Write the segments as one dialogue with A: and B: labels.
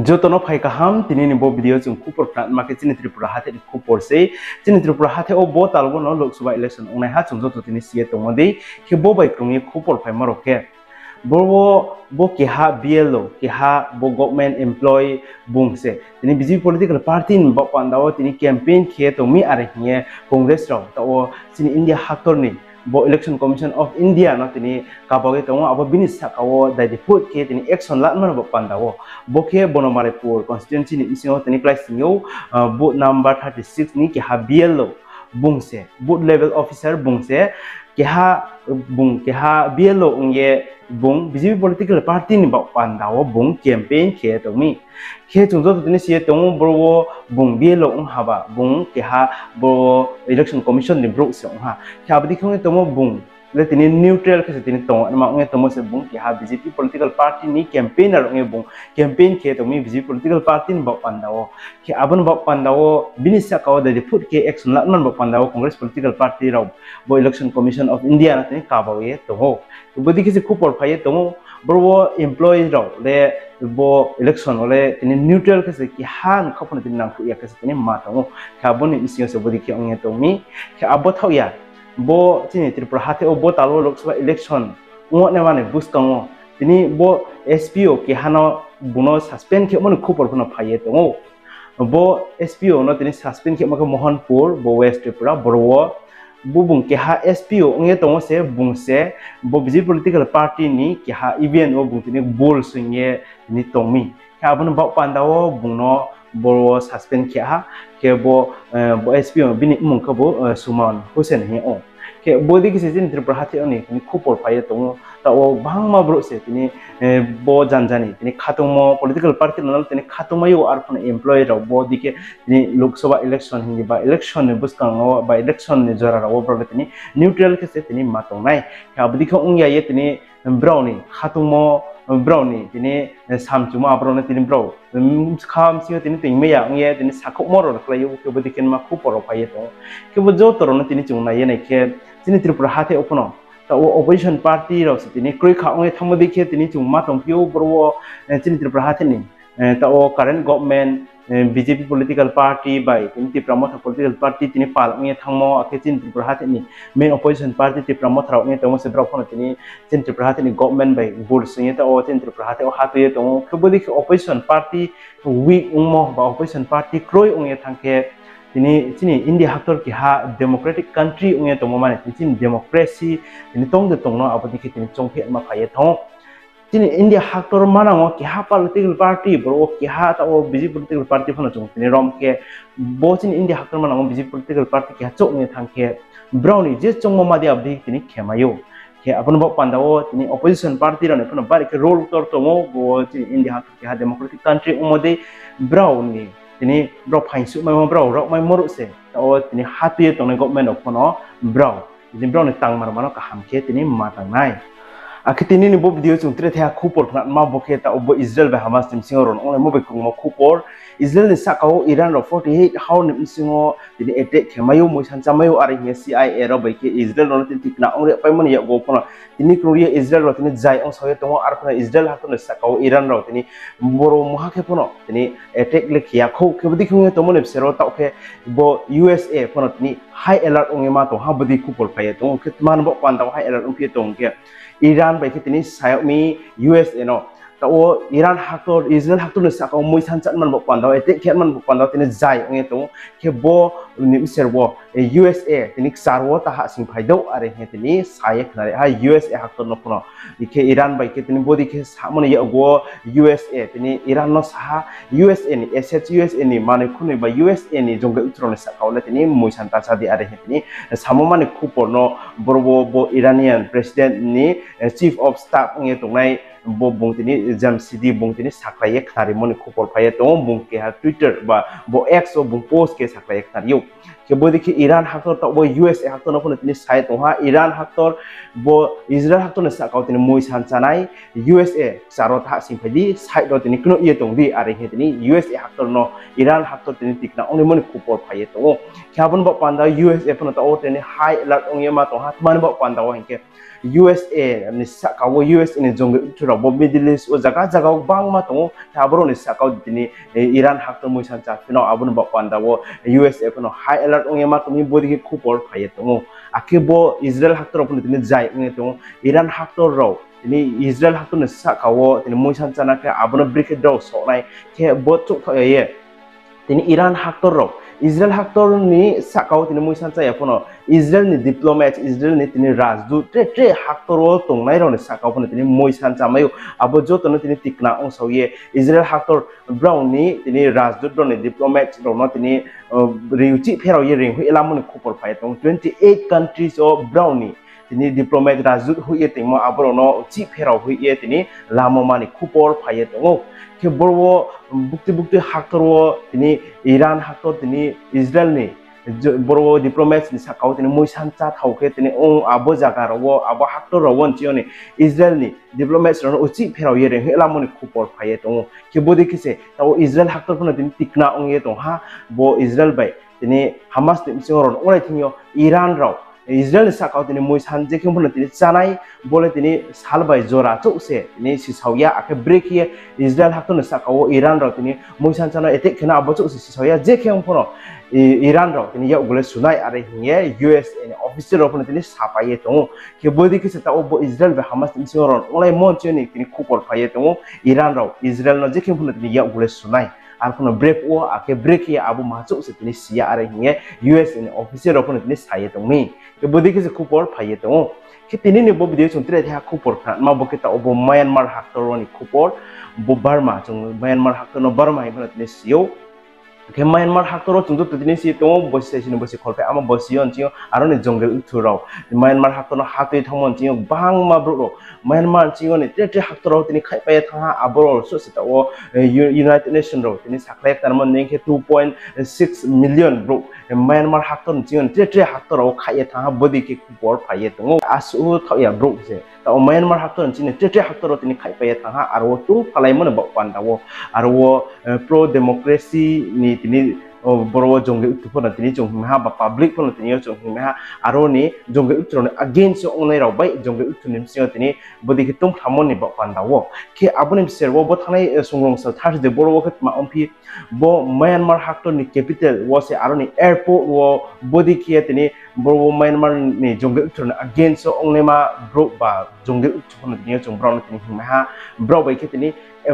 A: jotono phai kaham tini ni bo video chung khupor prat market chini tripura hate khupor sei chini tripura hate o bo talbo no lok sabha election onai ha chung joto tini sie tongodi ke bo bai krungi khupor phai maroke bo keha BLO keha bo government employee bungse tini BJP political party ni bo pandawo tini campaign khe tongmi are hie congress ro to chini India haktor ni bo election commission of India no tini kabage tongo abo binis sakawo dai put ke tini action latman bo pandawo bo ke bonomarepur constituency ni isio tini class singo boot number 36 ni ke ha BLO bungse boot level officer bungse ke ha BLO unge bung BJP political party ni bo pandawo bung campaign ke tomi ke chungjo tini sie tongo bro bung BLO ung haba bung ke ha bo election commission ni bro se ung ha ke abdi khong tomo bung le tini neutral ke tini tong ma ung tomo se bung ke ha BJP political party ni campaigner ung bung campaign ke tomi BJP political party ni bo pandawo ke abon bo pandawo binisa kaw de put ke action latman bo pandawo congress political party raw bo election commission of India na tini kabawe to ho bodi kisi khupor phaye tomo bro employee raw le bo election ole tini neutral kase ki han khapon tini nang ya kase tini ma tomo khabon isio se bodi ki ong tomi ke abo thauya bo tini tripura hate o bo talo lok sabha election ngo ne mane buskango tini bo SPO ki hano buno suspend ke mon khupor phono phaye tomo bo SPO no tini suspend ke maka mohanpur bo west tripura borwo bubung ke ha SPO nge tongo se bungse bo BJP political party ni ke ha event o bung tini bol singe ni tongmi ka abon ba pandawo bungno bo suspend ke ha ke bo SPO bini mung ka bo suman husen he o ke bodi ki sejen tripura hate oni ni khupor phaye tongo ta o bangma bro se tini bo janjani tini khatungmo political party nal tini khatungmayo arphone employee ro bo dike tini lok sabha election hingi ba election ni buskango ba election ni jora ro bro tini neutral ke se tini matongnai ka abdi kho ungya ye tini browni khatungmo browni tini samchuma abrone tini brow kham sio tini tingmeya ungye tini sakhok moro klayu ke bodi ken ma khupor phaye to ke bo jo toro tini chungna ye nai ke tini tripura hate opono ta opposition party ro tini kroi kha ong thamodi ke tini chungma tongpio bro tini tripura hate ni ta current government BJP political party by tini promote political party tini pal ong thangmo ake tini tripura hate ni main opposition party ti promote ra ong tong se bro phono tini tini tripura hate ni government by bur singe ta tini tripura hate hatu ye tong kebodi opposition party weak ungmo ba opposition party kroi ong thangke tini India haktor ki ha democratic country ung to mane tini democracy tini tong de tong no abodi ki tini chongphe ma phaye thong tini India haktor manango ki ha political party bro ki ha ta BJP political party phano chung tini rom ke bo tini India haktor manango BJP political party ki ha chok nge thangke browni je chongmo ma dia abdi tini khemayo ke apun bo pandawo tini opposition party ro ne phano bari ke role tor tomo bo tini India haktor ki ha democratic country umode browni tini bro phainsu mai bro rok mai moru se o tini hati to ne government of no bro tini bro ne tang mar mano ka hamke tini matang nai akitini ni bo video chung tre thya khupor khna ma bokhe ta obo Israel ba Hamas tim singoron onle mo be kung mo khupor Israel ni sakao Iran ro 48 how ni singo tini attack khemayo mo san chamayo ari he CIA ro bai ke Israel ro tin tikna ongre pai mon ya go pona tini kroria Israel ro tini jai ong soye tongo ar khna Israel ha to sakao Iran ro tini boro moha ke pono tini attack le khia kho ke bodi khung to mon se ro ta ke bo USA pono tini high alert ong ma to ha bodi khupor paye to ke man bo pan ta high alert ong ke tong ke Iran bai ke tini Xiaomi USA no ta Iran haktor Israel haktor ne sakao moi san chan man bo pan da attack khet man bo pan da tini jai ong to ke bo ni serbo USA tini sarwo ta ha sing phai do are he tini saye khnare ha USA haktor no pono ke Iran bai ke tini bodi ke samone ya go USA tini Iran no sa USA ni SS USA ni mane khune ba USA ni jongga utrone sakao le tini moi san ta sa di are he tini samo mane khupor no borbo bo Iranian president ni chief of staff nge tongnai bo bung tini jam cd bung tini saklaye khnarimo ni khupor phaye to bung ke ha Twitter ba bo X o bung post ke saklaye khnariyo ke ke bodi ki Iran haktor ta bo USA haktor no pun tini saye tongha Iran haktor bo Israel haktor na sa kau tini moi san chanai USA sarot ha sing phadi side do tini kuno ye tong di are he tini USA haktor no Iran haktor tini tikna ongni mon khupor phaye to khabon bo panda USA pun ta o tini high alert ong ye ma to ha man bo panda wa hinke USA ni sa kau US ini jong thura bo Middle East o jaga jaga bang ma to tabro ni sa kau tini Iran haktor moi san cha pino abun bo panda wo USA pun high alert ong ye ma to mi bodi ki khupor phaye to akibo Israel haktor pun tini jai ong to Iran haktor ro ini Israel haktor ni sa kau tini moi san chana ke abun break do so nai ke bo chuk ye tini Iran haktor ro Israel haktor ni sa kau tini moi san cha ya pun Israel ni diplomat Israel ni tini rajdut tre haktor ro tong nai ro ni sa kau pun tini moi san cha mayu abo jo to tini tikna ong so ye Israel haktor brown ni tini rajdut ro ni diplomat ro no tini riuchi phero ye ring hu elamun khupor phai tong 28 countries of brown ni tini diplomat rajdut hu ye timo abro no chi phero hu ye tini lamo mani khupor phai tong ke borwo bukti haktor wo tini Iran haktor tini Israel ni borwo diplomats ni sa kau tini moi san cha thauke tini ong abo jaga ro abo haktor ro won chi ni Israel ni diplomats ro uchi phero ye ring hela moni khupor phaye tong ke bodi kise taw Israel haktor pun tini tikna ong ye tong ha bo Israel bai tini Hamas tim singron onai thingyo Iran ro Israel sa kau tini moi san je khum pun tini chanai bole tini sal bai jora chuk se tini si sauya ake break ye Israel haktor sa kau Iran ro tini moi san chana etek khena abo chuk si sauya je khum pun Iran ro tini ya ugule sunai are hinge US in official ro pun tini sapaye tong ke bodi ki seta obo Israel be Hamas tim singron onai mon cheni tini khupor phaye tong Iran ro Israel no je khum pun tini ya ugule sunai ar pun break o ake break ye abu machuk se tini sia are hinge US in official ro pun tini saye tong mi ke bodi ki se khupor phaye tong ke tini ni bo video chung tre tha khupor phan ma bo ke ta obo Myanmar haktor ni khupor bo Burma chung Myanmar haktor no Burma hi pun tini sio ke Myanmar haktor chung to tini si to bosi sini bosi kholpe ama bosi on chi aro ni jungle thurau Myanmar haktor no hatui thomon chi bang ma bro Myanmar chi ni tre haktor tini khai pa tha abro so sita o United Nation ro tini saklek tarmon ning ke 2.6 million bro Myanmar haktor chi tre haktor o khai tha bodi ke bor phai to asu thya bro se ta Myanmar haktor chi ni tre haktor tini khai pa tha aro tu phalai mon ba pan dawo aro pro democracy ni tini borwo jongge utpon tini jong ha ba public pon tini jong ha aro ni jongge utron against onai raw bai jongge utnim sio tini bodi ki tum thamon ni ba pandawo ke abunim serwo bo thanai songrong sa thar de borwo khat ma ompi bo Myanmar haktor ni capital wo se aro ni airport wo bodi ki tini borwo Myanmar ni jongge utron against onai ma bro ba jongge utpon tini jong brown tini ha bro bai ki tini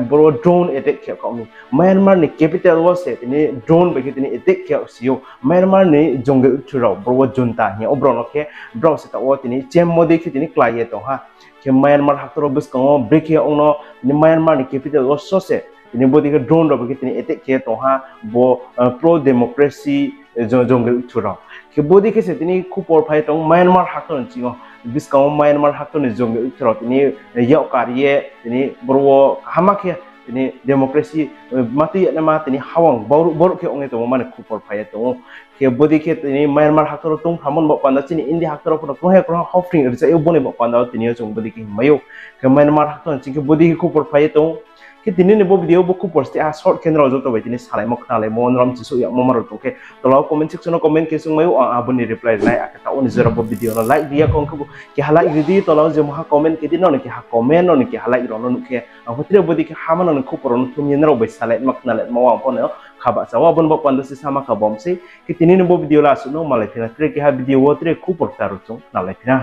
A: bro drone attack kya kaumi Myanmar ni capital was it ni drone ba kitni attack kya sio Myanmar ni jongge thurau bro junta ni obro no ke bro se ta otini chem modi kitni klai to ha ke Myanmar haktor bus ko break ya ono ni Myanmar ni capital was so se ni bodi ke drone ro ba kitni attack kya to ha bo pro democracy jongge thurau ke bodi ke se tini khupor phai tong Myanmar haktor chi biskau Myanmar haktor ni jongge thurau tini ya kariye tini bro hamakya tini demokrasi mati nama tini hawang baru ke onge to mane khupor phai to ke bodi ke tini Myanmar haktor tung thamon ba panda chini India haktor pun ko hofring risa e bone ba panda tini jong bodi ke mayo ke Myanmar haktor chi ke bodi ke khupor phai to ke tini ne bo video bo khupor ste a short kenra jo to bai tini salai mok nalai mon ram chi su ya momar to ke to law comment section no comment ke sung mayo abuni reply nai akata on zero bo video no like dia kon ke hala idi to law je mo ha comment ke din no ke ha comment no ke hala iro no ke hotre bodi ke ha man no khupor no tum yen ro bai salai mak nalai mo wa pon no khaba sawa bon bo panda se sama ka bom se ke tini ne bo video la su no malai thina tre ke ha video wo tre khupor taru chung nalai thina